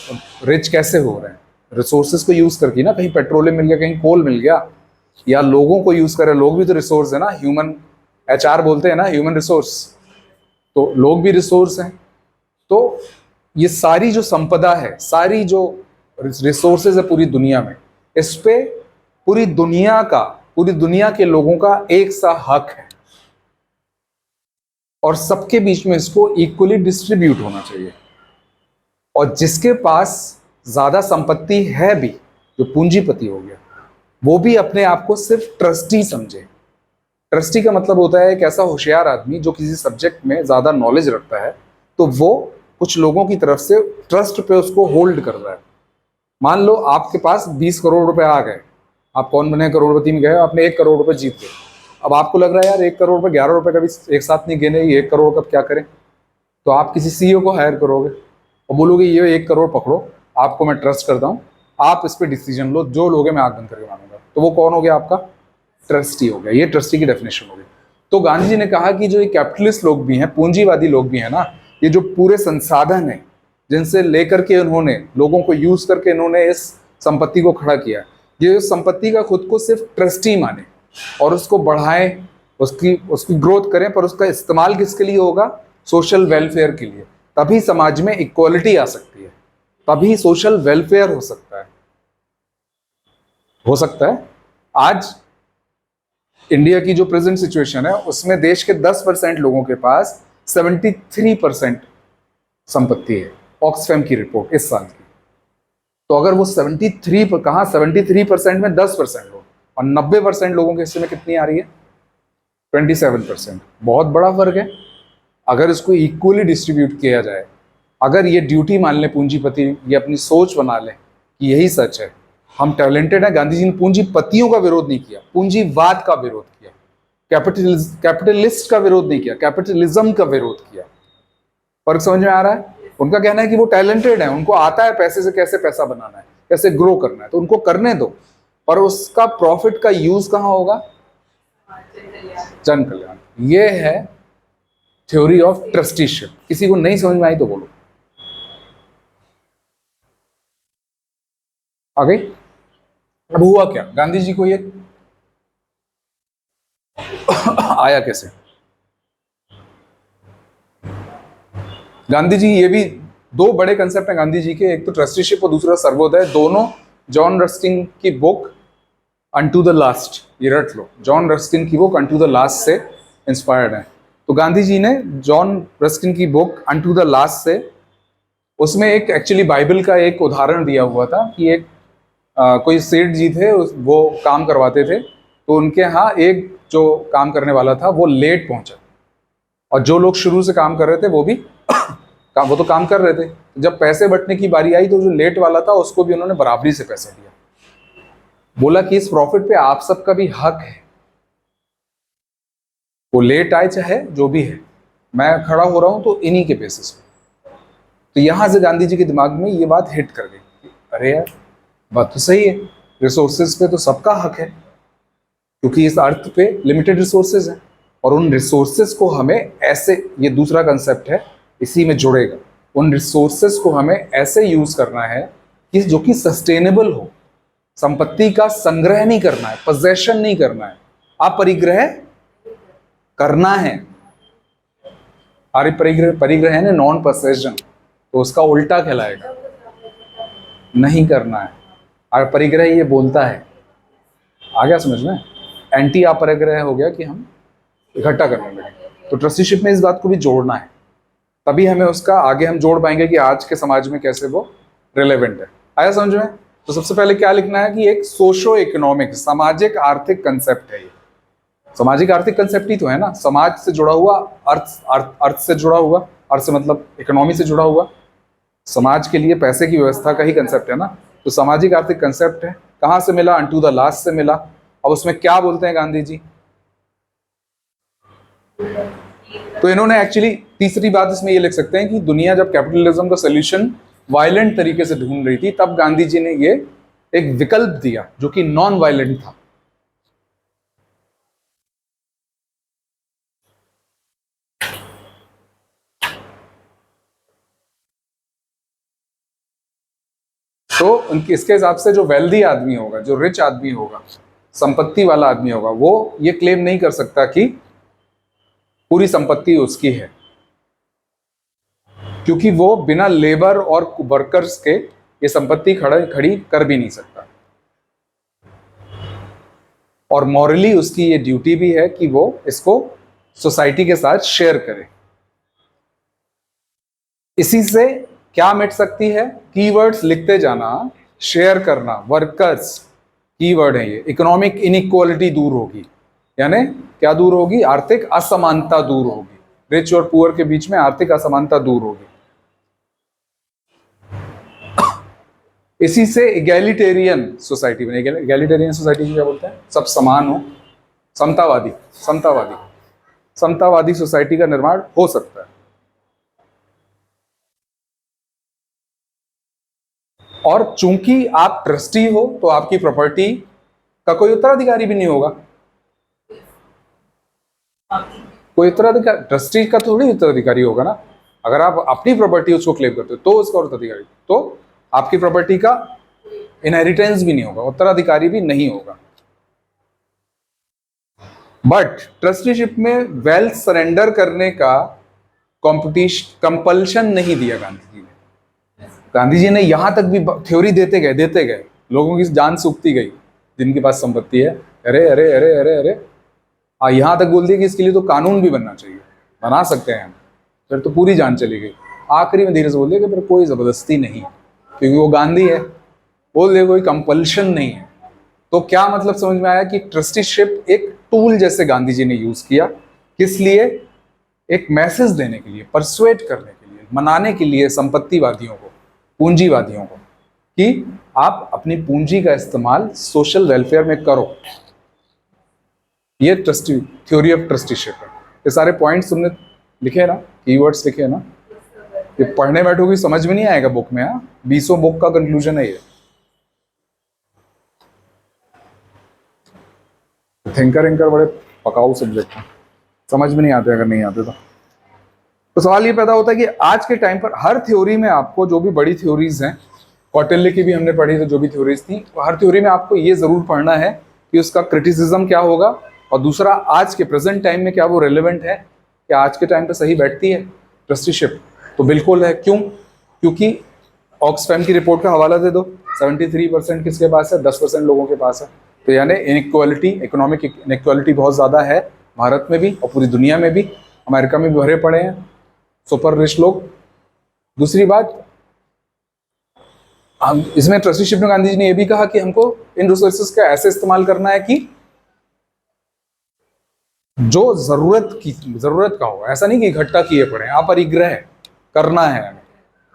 रिच कैसे हो रहे हैं? रिसोर्सेज को यूज करके ना, कहीं पेट्रोलियम मिल गया, कहीं कोल मिल गया, या लोगों को यूज करे। लोग भी तो रिसोर्स है ना, ह्यूमन, HR बोलते हैं ना, ह्यूमन रिसोर्स। तो लोग भी रिसोर्स हैं। तो ये सारी जो संपदा है, सारी जो रिसोर्सेज है पूरी दुनिया में, इस पे पूरी दुनिया के लोगों का एक सा हक है, और सबके बीच में इसको इक्वली डिस्ट्रीब्यूट होना चाहिए। और जिसके पास ज्यादा संपत्ति है भी, जो पूंजीपति हो गया, वो भी अपने आप को सिर्फ ट्रस्टी समझे। ट्रस्टी का मतलब होता है एक ऐसा होशियार आदमी जो किसी सब्जेक्ट में ज्यादा नॉलेज रखता है, तो वो कुछ लोगों की तरफ से ट्रस्ट पे उसको होल्ड कर रहा है। मान लो आपके पास 20 करोड़ रुपए आ गए, आप कौन बने, करोड़पति में गए, आपने 1 करोड़ रुपए जीत गए। अब आपको लग रहा है यार 1 करोड़ रुपए, 11 रुपए का भी एक साथ नहीं गिने, ये 1 करोड़ का क्या करें? तो आप किसी CEO को हायर करोगे और बोलोगे ये 1 करोड़ पकड़ो, आपको मैं ट्रस्ट करता हूँ, आप इस पर डिसीजन लो, जो लोगे मैं आंख बंद करके मानूंगा। तो वो कौन हो गया? आपका ट्रस्टी हो गया। ये ट्रस्टी की डेफिनेशन हो गई। तो गांधी जी ने कहा कि जो ये कैपिटलिस्ट लोग भी हैं, पूंजीवादी लोग भी हैं ना, ये जो पूरे संसाधन है जिनसे लेकर के उन्होंने लोगों को यूज करके इन्होंने इस संपत्ति को खड़ा किया, ये संपत्ति का खुद को सिर्फ ट्रस्टी माने और उसको बढ़ाएं, उसकी ग्रोथ करें, पर उसका इस्तेमाल किसके लिए होगा? सोशल वेलफेयर के लिए। तभी समाज में इक्वालिटी आ सकती है, तभी सोशल वेलफेयर हो सकता है। आज इंडिया की जो प्रेजेंट सिचुएशन है, उसमें देश के 10% लोगों के पास 73% संपत्ति है, ऑक्सफैम की रिपोर्ट इस साल की। तो अगर वो 73% में 10% हो, और 90% लोगों के हिस्से में कितनी आ रही है? 27%। बहुत बड़ा फर्क है। अगर इसको इक्वली डिस्ट्रीब्यूट किया जाए, अगर ये ड्यूटी मान ले पूंजीपति, ये अपनी सोच बना ले कि यही सच है, हम टैलेंटेड हैं। गांधी जी ने पूंजीपतियों का विरोध नहीं किया, पूंजीवाद का विरोध किया, कैपिटलिस्ट का विरोध नहीं किया, कैपिटलिज्म का विरोध किया। फर्क समझ में आ रहा है? उनका कहना है कि वो टैलेंटेड है, उनको आता है पैसे से कैसे पैसा बनाना है, कैसे ग्रो करना है, तो उनको करने दो, पर उसका प्रॉफिट का यूज कहां होगा? जन कल्याण। ये है थ्योरी ऑफ ट्रस्टीशिप। किसी को नहीं समझ में आई तो बोलो। आ गई? अब हुआ क्या? गांधी जी को ये आया कैसे? गांधी जी, ये भी दो बड़े कंसेप्ट हैं गांधी जी के, एक तो ट्रस्टीशिप और दूसरा सर्वोदय। दोनों जॉन रस्किन की बुक अनटू द लास्ट, ये रट लो, जॉन रस्किन की बुक अनटू द लास्ट से इंस्पायर्ड है। तो गांधी जी ने जॉन रस्किन की बुक अनटू द लास्ट से, उसमें एक एक्चुअली बाइबल का एक उदाहरण दिया हुआ था कि एक कोई सेठ जी थे, वो काम करवाते थे, तो उनके यहाँ एक जो काम करने वाला था वो लेट पहुंचा, और जो लोग शुरू से काम कर रहे थे वो भी वो तो काम कर रहे थे। जब पैसे बंटने की बारी आई तो जो लेट वाला था उसको भी उन्होंने बराबरी से पैसा दिया। बोला कि इस प्रॉफिट पे आप सबका भी हक है, वो लेट आए चाहे जो भी है, मैं खड़ा हो रहा हूं तो इन्हीं के बेसिस पे। तो यहां से गांधी जी के दिमाग में ये बात हिट कर गई, अरे यार बात तो सही है, रिसोर्सेज पे तो सबका हक है, क्योंकि इस अर्थ पे लिमिटेड रिसोर्सेज हैं, और उन रिसोर्सेज को हमें ऐसे, ये दूसरा कंसेप्ट है इसी में जुड़ेगा, उन रिसोर्सेज को हमें ऐसे यूज करना है कि जो कि सस्टेनेबल हो। संपत्ति का संग्रह नहीं करना है, पोजेशन नहीं करना है, आप परिग्रह करना है। परिग्रह है ना, नॉन पोसेशन, तो उसका उल्टा कहलाएगा नहीं करना है। और परिग्रह ये बोलता है, आ गया समझ में, एंटी अपरिग्रह हो गया कि हम इकट्ठा करने लगे। तो ट्रस्टीशिप में इस बात को भी जोड़ना है, तभी हमें उसका आगे हम जोड़ पाएंगे कि आज के समाज में कैसे वो रिलेवेंट है। आया समझ में? तो सबसे पहले क्या लिखना है कि एक सोशो इकोनॉमिक, सामाजिक आर्थिक कंसेप्ट है। ये सामाजिक आर्थिक कंसेप्ट ही तो है ना, समाज से जुड़ा हुआ, अर्थ से जुड़ा हुआ, अर्थ से मतलब इकोनॉमी से जुड़ा हुआ, समाज के लिए पैसे की व्यवस्था का ही कंसेप्ट है ना। तो सामाजिक आर्थिक कंसेप्ट है, कहाँ से मिला? अनटू द लास्ट से मिला। अब उसमें क्या बोलते हैं गांधी जी? तो इन्होंने एक्चुअली तीसरी बात इसमें ये लिख सकते हैं कि दुनिया जब कैपिटलिज्म का सोल्यूशन वायलेंट तरीके से ढूंढ रही थी, तब गांधी जी ने ये एक विकल्प दिया जो कि नॉन वायलेंट था। तो उनके इसके हिसाब से जो वेल्दी आदमी होगा, जो रिच आदमी होगा, संपत्ति वाला आदमी होगा, वो ये क्लेम नहीं कर सकता कि पूरी संपत्ति उसकी है, क्योंकि वो बिना लेबर और वर्कर्स के ये संपत्ति खड़ी कर भी नहीं सकता। और मॉरली उसकी ये ड्यूटी भी है कि वो इसको सोसाइटी के साथ शेयर करे। इसी से क्या मिट सकती है? कीवर्ड्स लिखते जाना, शेयर करना, वर्कर्स कीवर्ड है ये। इकोनॉमिक इनइक्वालिटी दूर होगी, यानी क्या दूर होगी? आर्थिक असमानता दूर होगी, रिच और पुअर के बीच में आर्थिक असमानता दूर होगी। इसी से इगैलिटेरियन सोसाइटी बने। इगैलिटेरियन सोसाइटी क्या बोलते हैं? सब समान हो, समतावादी, समतावादी, समतावादी सोसाइटी का निर्माण हो सकता है। और चूंकि आप ट्रस्टी हो तो आपकी प्रॉपर्टी का कोई उत्तराधिकारी भी नहीं होगा। कोई उत्तराधिकारी, ट्रस्टी का थोड़ी उत्तराधिकारी होगा ना। अगर आप अपनी प्रॉपर्टी उसको क्लेम करते हो तो उसका उत्तराधिकारी, तो आपकी प्रॉपर्टी का इनहेरिटेंस भी नहीं होगा, उत्तराधिकारी भी नहीं होगा। बट ट्रस्टीशिप में वेल्थ सरेंडर करने का कंपल्शन नहीं दिया गांधी जी ने। गांधी जी ने यहां तक भी थ्योरी देते गए, लोगों की जान सूखती गई जिनके पास संपत्ति है। अरे अरे अरे अरे अरे यहां तक बोल दिया कि इसके लिए तो कानून भी बनना चाहिए, बना सकते हैं हम। फिर तो पूरी जान चली गई। आखिरी में धीरे से बोल दिया कि फिर कोई जबरदस्ती नहीं, क्योंकि वो गांधी है, बोल दिया कोई कंपल्शन नहीं है। तो क्या मतलब समझ में आया कि ट्रस्टीशिप एक टूल जैसे गांधी जी ने यूज किया, किस लिए? एक मैसेज देने के लिए, परसुएट करने के लिए, मनाने के लिए संपत्तिवादियों को, पूंजीवादियों को, कि आप अपनी पूंजी का इस्तेमाल सोशल वेलफेयर में करो। ये ट्रस्टी थ्योरी ऑफ ट्रस्टीशिप है। ये सारे पॉइंट्स तुमने लिखे है ना, कीवर्ड्स लिखे है ना, ये पढ़ने बैठोगे समझ में नहीं आएगा बुक में। 20 बुक का कंक्लूजन है ये। थिंकर इंकर बड़े पकाऊ सब्जेक्ट है, समझ में नहीं आते अगर नहीं आते तो सवाल ये पैदा होता है कि आज के टाइम पर हर थ्योरी में आपको, जो भी बड़ी थ्योरीज हैं, कौटिल्य की भी हमने पढ़ी, तो जो भी थ्योरीज थी, हर थ्योरी में आपको ये जरूर पढ़ना है कि उसका क्रिटिसिज्म क्या होगा, और दूसरा आज के प्रेजेंट टाइम में क्या वो रेलेवेंट है, क्या आज के टाइम पे सही बैठती है ट्रस्टीशिप? तो बिल्कुल है। क्यों? क्योंकि ऑक्सफैम की रिपोर्ट का हवाला दे दो, 73% किसके पास है? 10% लोगों के पास है। तो यानी इनइक्वालिटी, इकोनॉमिक इनइक्वालिटी बहुत ज़्यादा है भारत में भी और पूरी दुनिया में भी। अमेरिका में भी भरे पड़े हैं सुपर रिच लोग। दूसरी बात, हम इसमें ट्रस्टीशिप में गांधी जी ने यह भी कहा कि हमको इन रिसोर्सेज का ऐसे इस्तेमाल करना है कि जो जरूरत का हो, ऐसा नहीं कि इकट्ठा किए पड़े। अपरिग्रह करना है,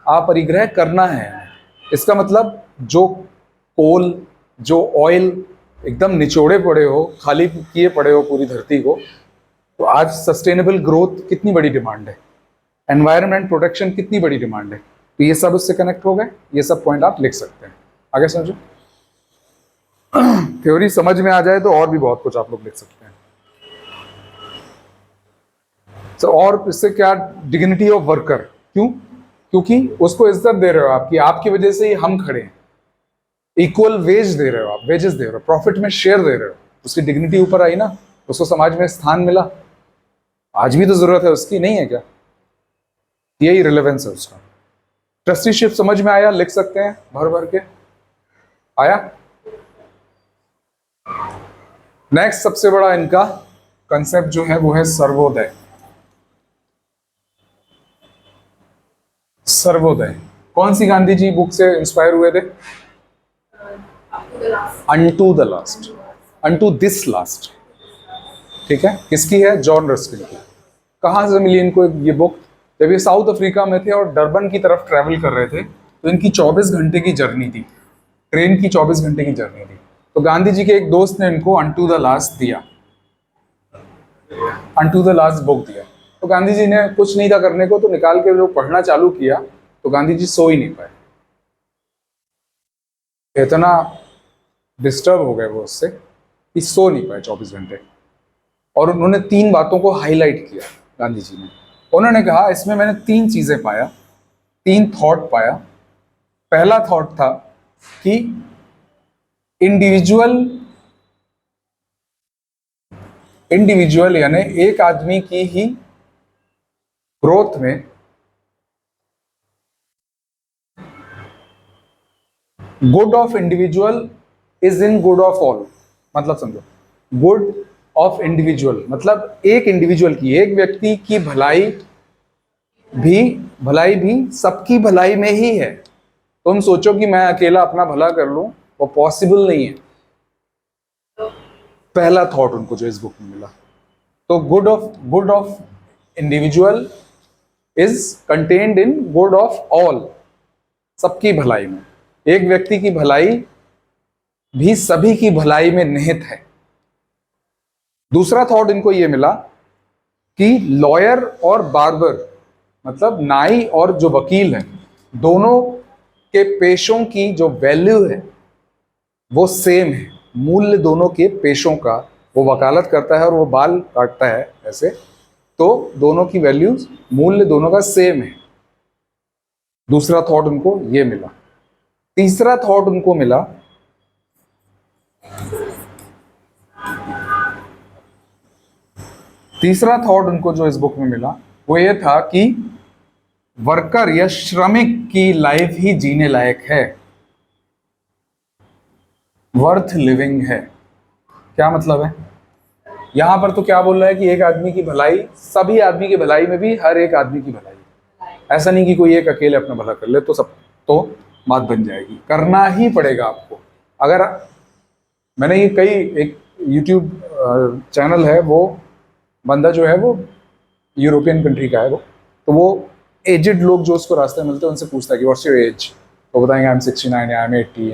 अपरिग्रह करना है। इसका मतलब जो कोल, जो ऑयल एकदम निचोड़े पड़े हो, खाली किए पड़े हो पूरी धरती को, तो आज सस्टेनेबल ग्रोथ कितनी बड़ी डिमांड है, एनवायरनमेंट प्रोटेक्शन कितनी बड़ी डिमांड है। तो ये सब उससे कनेक्ट हो गए। ये सब पॉइंट आप लिख सकते हैं। आगे समझो। थ्योरी समझ में आ जाए तो और भी बहुत कुछ आप लोग लिख सकते हैं। और इससे क्या, डिग्निटी ऑफ वर्कर। क्यों? क्योंकि उसको इज्जत दे रहे हो आप, कि आपकी वजह से ही हम खड़े हैं। इक्वल वेज दे रहे हो आप, वेजेस दे रहे हो, प्रॉफिट में शेयर दे रहे हो, उसकी डिग्निटी ऊपर आई ना, उसको समाज में स्थान मिला। आज भी तो जरूरत है उसकी, नहीं है क्या? यही रिलेवेंस है उसका। ट्रस्टीशिप समझ में आया? लिख सकते हैं भर भर के। आया? नेक्स्ट सबसे बड़ा इनका कंसेप्ट जो है वो है सर्वोदय। सर्वोदय कौन सी गांधी जी बुक से इंस्पायर हुए थे? Unto the last, unto this last. ठीक है, किसकी है? जॉन रस्किन की। कहां से मिली इनको ये बुक? जब ये साउथ अफ्रीका में थे और डरबन की तरफ ट्रैवल कर रहे थे, तो इनकी 24 घंटे की जर्नी थी, ट्रेन की 24 घंटे की जर्नी थी। तो गांधी जी के एक दोस्त ने इनको अनटू द लास्ट दिया, अनटू द लास्ट बुक दिया। तो गांधी जी ने कुछ नहीं था करने को, तो निकाल के जो पढ़ना चालू किया, तो गांधी जी सो ही नहीं पाए। इतना डिस्टर्ब हो गए वो उससे कि सो नहीं पाए 24 घंटे। और उन्होंने 3 बातों को हाईलाइट किया गांधी जी ने। उन्होंने कहा इसमें मैंने 3 चीजें पाया, 3 थॉट पाया। पहला थॉट था कि इंडिविजुअल यानी एक आदमी की ही ग्रोथ में good of individual is in good of all. मतलब समझो, गुड ऑफ इंडिविजुअल मतलब एक इंडिविजुअल की, एक व्यक्ति की भलाई भी सबकी भलाई में ही है। तुम सोचो कि मैं अकेला अपना भला कर लूं, वो पॉसिबल नहीं है। पहला थॉट उनको जो इस बुक में मिला। तो good of individual is contained in good of all, सबकी भलाई में। एक व्यक्ति की भलाई भी सभी की भलाई में निहित है। दूसरा थॉट इनको यह मिला कि लॉयर और बार्बर मतलब नाई और जो वकील है, दोनों के पेशों की जो वैल्यू है वो सेम है। मूल्य दोनों के पेशों का, वो वकालत करता है और वो बाल काटता है ऐसे, तो दोनों की वैल्यूज, मूल्य दोनों का सेम है। दूसरा थॉट उनको ये मिला। तीसरा थॉट उनको मिला जो इस बुक में मिला वो ये था कि वर्कर या श्रमिक की लाइफ ही जीने लायक है, वर्थ लिविंग है। क्या मतलब है? यहां पर तो क्या बोल रहा है कि एक आदमी की भलाई, सभी आदमी की भलाई में भी हर एक आदमी की भलाई। ऐसा नहीं कि कोई एक अकेले अपना भला कर ले तो सब तो बात बन जाएगी, करना ही पड़ेगा आपको। अगर मैंने ये कई, एक यूट्यूब चैनल है, वो बंदा जो है वो यूरोपियन कंट्री का है तो वो एजेड लोग जो उसको रास्ते में मिलते हैं उनसे पूछता है कि व्हाट्स योर एज, तो बताएंगे आई एम 69 या I am 80,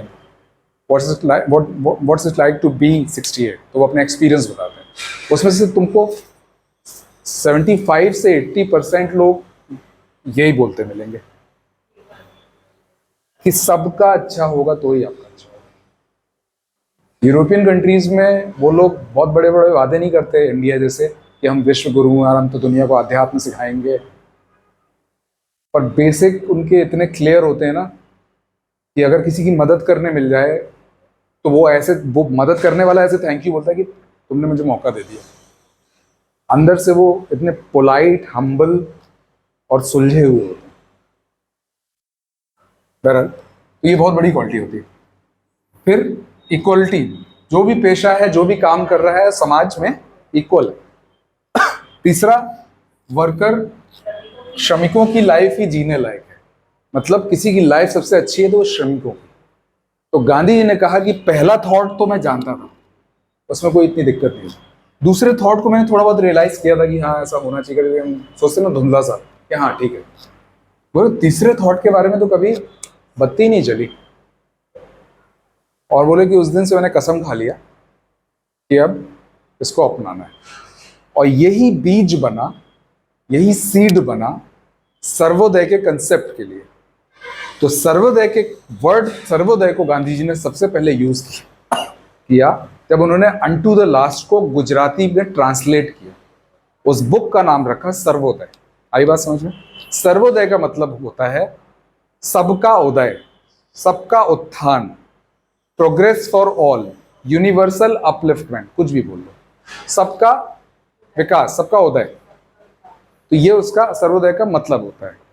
what's it like to be 68, तो वो अपने एक्सपीरियंस बताते हैं। उसमें से तुमको 75 से 80% लोग यही बोलते मिलेंगे कि सबका अच्छा होगा तो ही आपका अच्छा होगा। यूरोपियन कंट्रीज में वो लोग बहुत बड़े बड़े वादे नहीं करते इंडिया जैसे कि हम विश्व गुरु हैं और हम तो दुनिया को अध्यात्म सिखाएंगे, पर बेसिक उनके इतने क्लियर होते हैं ना कि अगर किसी की मदद करने मिल जाए तो वो मदद करने वाला ऐसे थैंक यू बोलता है कि तुमने मुझे मौका दे दिया। अंदर से वो इतने पोलाइट, हम्बल और सुलझे हुए होते हैं। बहरहाल तो ये बहुत बड़ी क्वालिटी होती है। फिर इक्वलिटी, जो भी पेशा है, जो भी काम कर रहा है समाज में इक्वल। तीसरा, वर्कर, श्रमिकों की लाइफ ही जीने लायक है, मतलब किसी की लाइफ सबसे अच्छी है तो वो श्रमिकों की। तो गांधी जी ने कहा कि पहला थॉट तो मैं जानता था, उसमें कोई इतनी दिक्कत नहीं। दूसरे थॉट को मैंने थोड़ा बहुत रियलाइज किया था कि हाँ ऐसा होना चाहिए, कभी हम सोचते ना धुंधला सा कि हाँ ठीक है। वो तीसरे थॉट के बारे में तो कभी बत्ती नहीं चली, और बोले कि उस दिन से मैंने कसम खा लिया कि अब इसको अपनाना है। और यही बीज बना, यही सीड बना सर्वोदय के कंसेप्ट के लिए। तो सर्वोदय के वर्ड, सर्वोदय को गांधी जी ने सबसे पहले यूज किया जब उन्होंने अनटू द लास्ट को गुजराती में ट्रांसलेट किया। उस बुक का नाम रखा सर्वोदय। आई बात समझ में? सर्वोदय का मतलब होता है सबका उदय, सबका उत्थान, progress for all, universal upliftment, कुछ भी बोल लो, सबका विकास, सबका उदय। तो ये उसका सर्वोदय का मतलब होता है।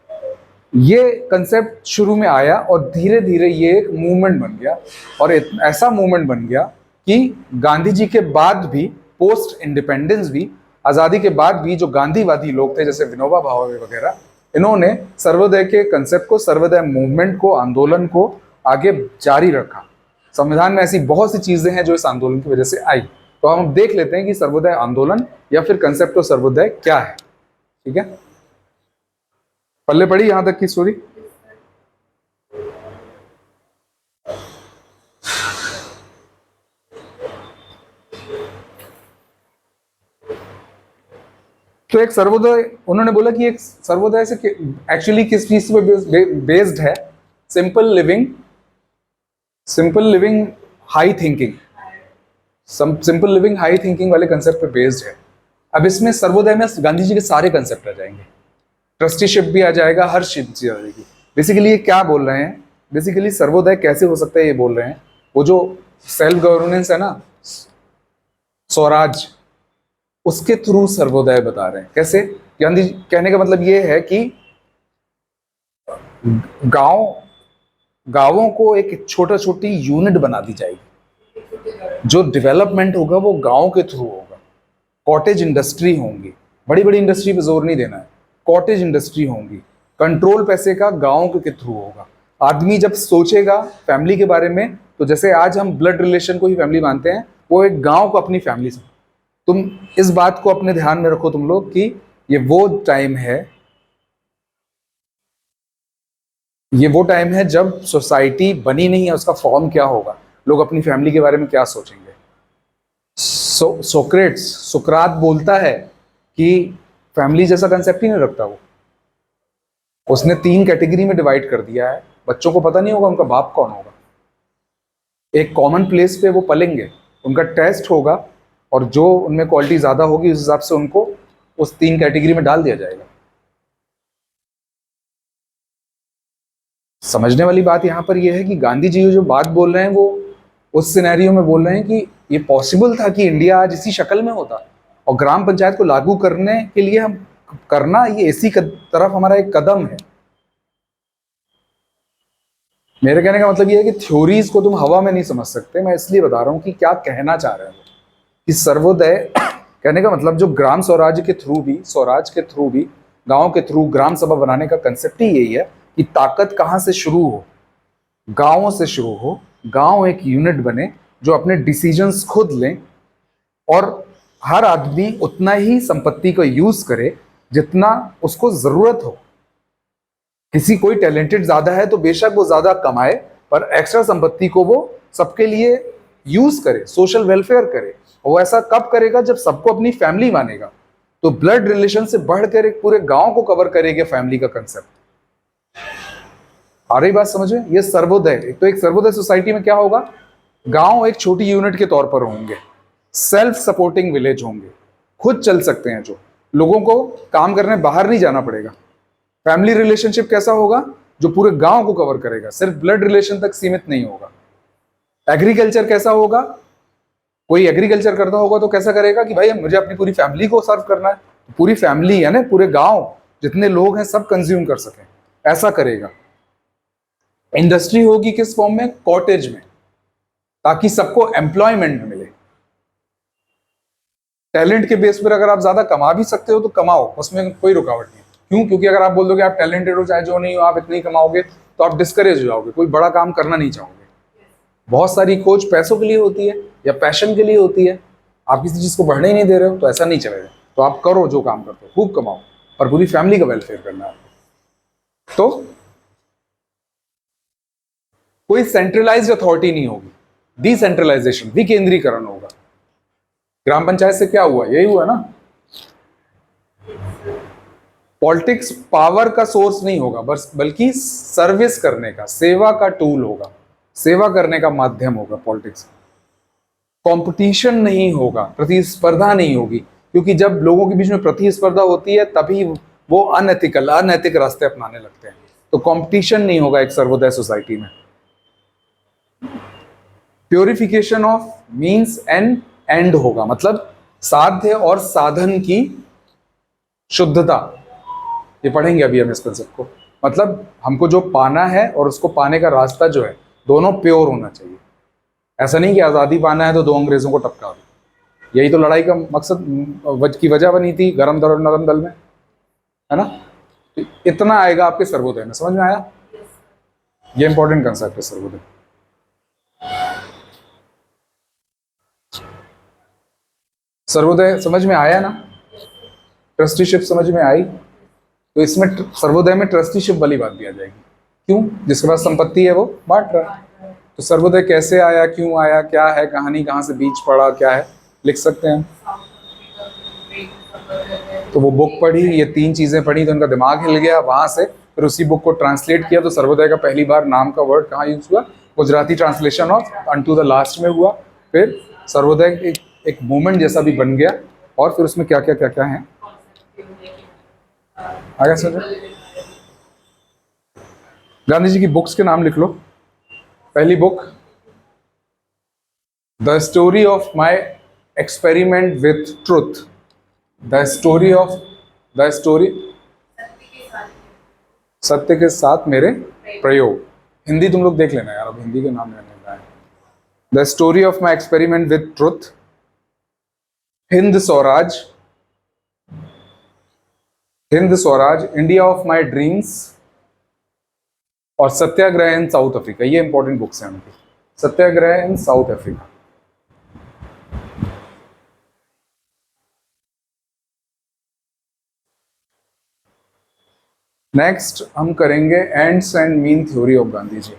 ये कंसेप्ट शुरू में आया और धीरे धीरे ये एक मूवमेंट बन गया, और ऐसा मूवमेंट बन गया कि गांधी जी के बाद भी, पोस्ट इंडिपेंडेंस भी, आज़ादी के बाद भी जो गांधीवादी लोग थे जैसे विनोबा भावे वगैरह, इन्होंने सर्वोदय के कंसेप्ट को, सर्वोदय मूवमेंट को, आंदोलन को आगे जारी रखा। संविधान में ऐसी बहुत सी चीजें हैं जो इस आंदोलन की वजह से आई। तो हम देख लेते हैं कि सर्वोदय आंदोलन या फिर कंसेप्ट ऑफ सर्वोदय क्या है। ठीक है, पल्ले पड़ी यहां तक की स्टोरी? तो एक सर्वोदय, उन्होंने बोला कि एक सर्वोदय से एक्चुअली किस चीज पे बेस्ड है? Simple living, simple living high thinking, simple living high thinking वाले कंसेप्ट पे बेस्ड है। अब इसमें सर्वोदय में गांधी जी के सारे कंसेप्ट आ जाएंगे, ट्रस्टीशिप भी आ जाएगा, हर चीज आ जाएगी। बेसिकली ये क्या बोल रहे हैं, बेसिकली सर्वोदय कैसे हो सकता है ये बोल रहे हैं। वो जो सेल्फ गवर्नेंस है ना, स्वराज, उसके थ्रू सर्वोदय बता रहे हैं। कैसे? गांधी कहने का मतलब ये है कि गांवों को एक छोटा छोटी यूनिट बना दी जाएगी। जो डेवलपमेंट होगा वो गांव के थ्रू होगा। कॉटेज इंडस्ट्री होंगी, बड़ी बड़ी इंडस्ट्री पे जोर नहीं देना है, कॉटेज इंडस्ट्री होंगी। कंट्रोल पैसे का गांव के थ्रू होगा। आदमी जब सोचेगा फैमिली के बारे में, तो जैसे आज हम ब्लड रिलेशन को ही फैमिली मानते हैं, वो एक गांव को अपनी फैमिली से। तुम इस बात को अपने ध्यान में रखो तुम लोग कि ये वो टाइम है, ये वो टाइम है जब सोसाइटी बनी नहीं है, उसका फॉर्म क्या होगा, लोग अपनी फैमिली के बारे में क्या सोचेंगे। सोक्रेट्स, सुकरात बोलता है कि फैमिली जैसा कंसेप्ट ही नहीं रखता वो। उसने 3 कैटेगरी में डिवाइड कर दिया है। बच्चों को पता नहीं होगा उनका बाप कौन होगा। एक कॉमन प्लेस पे वो पलेंगे, उनका टेस्ट होगा, और जो उनमें क्वालिटी ज्यादा होगी उस हिसाब से उनको उस 3 कैटेगरी में डाल दिया जाएगा। समझने वाली बात यहाँ पर यह है कि गांधी जी जो बात बोल रहे हैं वो उस सिनेरियो में बोल रहे हैं कि ये पॉसिबल था कि इंडिया आज इसी शक्ल में होता, और ग्राम पंचायत को लागू करने के लिए हम करना, ये इसी तरफ हमारा एक कदम है। मेरे कहने का मतलब ये है कि थ्योरीज को तुम हवा में नहीं समझ सकते। मैं इसलिए बता रहा हूँ कि क्या कहना चाह रहे हैं कि सर्वोदय कहने का मतलब जो ग्राम स्वराज के थ्रू भी, स्वराज के थ्रू भी, गांव के थ्रू ग्राम सभा बनाने का कंसेप्ट ही यही है कि ताकत कहाँ से शुरू हो, गांवों से शुरू हो। गांव एक यूनिट बने जो अपने डिसीजंस खुद लें, और हर आदमी उतना ही संपत्ति को यूज करे जितना उसको जरूरत हो। किसी कोई टैलेंटेड ज्यादा है तो बेशक वो ज्यादा कमाए, पर एक्स्ट्रा संपत्ति को वो सबके लिए यूज करे, सोशल वेलफेयर करे। वो ऐसा कब करेगा? जब सबको अपनी फैमिली मानेगा। तो ब्लड रिलेशन से बढ़कर एक पूरे गांव को कवर करेगा फैमिली का कंसेप्ट। आ रही बात समझ में? ये सर्वोदय। तो एक सर्वोदय सोसाइटी में क्या होगा? गांव एक छोटी यूनिट के तौर पर होंगे, सेल्फ सपोर्टिंग विलेज होंगे, खुद चल सकते हैं, जो लोगों को काम करने बाहर नहीं जाना पड़ेगा। फैमिली रिलेशनशिप कैसा होगा? जो पूरे गांव को कवर करेगा, सिर्फ ब्लड रिलेशन तक सीमित नहीं होगा। एग्रीकल्चर कैसा होगा? कोई एग्रीकल्चर करता होगा तो कैसा करेगा कि भाई मुझे अपनी पूरी फैमिली को सर्व करना है, पूरी फैमिली यानी पूरे गांव जितने लोग हैं सब कंज्यूम कर सकें, ऐसा करेगा। इंडस्ट्री होगी किस फॉर्म में? कॉटेज में। ताकि सबको एम्प्लॉयमेंट मिले। टैलेंट के बेस पर अगर आप ज्यादा कमा भी सकते हो तो कमाओ, उसमें कोई रुकावट नहीं। क्यों? क्योंकि अगर आप बोल दोगे आप टैलेंटेड हो चाहे जो नहीं हो, आप इतनी कमाओगे, तो आप डिस्करेज हो जाओगे, कोई बड़ा काम करना नहीं चाहोगे। बहुत सारी खोज पैसों के लिए होती है या पैशन के लिए होती है। आप किसी चीज को बढ़ने ही नहीं दे रहे हो तो ऐसा नहीं चलेगा। तो आप करो जो काम करते हो, खूब कमाओ, और पूरी फैमिली का वेलफेयर करना है आपको। तो कोई सेंट्रलाइज्ड अथॉरिटी नहीं होगी, डिसेंट्रलाइजेशन, विकेंद्रीकरण होगा। ग्राम पंचायत से क्या हुआ? यही हुआ ना। पॉलिटिक्स पावर का सोर्स नहीं होगा, बस बल्कि सर्विस करने का, सेवा का टूल होगा, सेवा करने का माध्यम होगा पॉलिटिक्स। कंपटीशन नहीं होगा, प्रतिस्पर्धा नहीं होगी, क्योंकि जब लोगों के बीच में प्रतिस्पर्धा होती है तभी वो अनैतिक रास्ते अपनाने लगते हैं। तो कंपटीशन नहीं होगा एक सर्वोदय सोसाइटी में। Purification of means and and होगा, मतलब साध्य और साधन की शुद्धता। ये पढ़ेंगे अभी हम इस कंसेप्ट को। मतलब हमको जो पाना है और उसको पाने का रास्ता जो है, दोनों प्योर होना चाहिए। ऐसा नहीं कि आज़ादी पाना है तो दो अंग्रेजों को टपका दो। यही तो लड़ाई का मकसद की वजह बनी थी गरम दल और नरम दल में, है ना। तो इतना आएगा आपके सर्वोदय में, समझ में आया? ये इंपॉर्टेंट कंसेप्ट है सर्वोदय। सर्वोदय समझ में आया ना? ट्रस्टीशिप समझ में आई? तो इसमें सर्वोदय में ट्रस्टीशिप वाली बात भी आ जाएगी। क्यों? जिसके पास संपत्ति है वो बांट रहा है। तो सर्वोदय कैसे आया, क्यों आया, क्या है कहानी, कहाँ से बीज पड़ा, क्या है, लिख सकते हैं। तो वो बुक पढ़ी, ये 3 चीजें पढ़ी तो उनका दिमाग हिल गया। वहां से फिर उसी बुक को ट्रांसलेट किया। तो सर्वोदय का पहली बार नाम का वर्ड कहाँ यूज हुआ? Gujarati translation of unto the last में हुआ। फिर सर्वोदय एक मूवमेंट जैसा भी बन गया। और फिर उसमें क्या क्या है आगे समझो। गांधी जी की बुक्स के नाम लिख लो। पहली book the story of my experiment with truth. The story सत्य के साथ मेरे प्रयोग। हिंदी तुम लोग देख लेना यार, अब हिंदी के नाम लेने का है। The story of my experiment with truth, Hind Swaraj, India of my dreams, और सत्याग्रह इन साउथ अफ्रीका। ये इंपॉर्टेंट बुक्स हैं उनकी। Satyagraha in South Africa. Next हम करेंगे ends and means theory of Gandhi ji.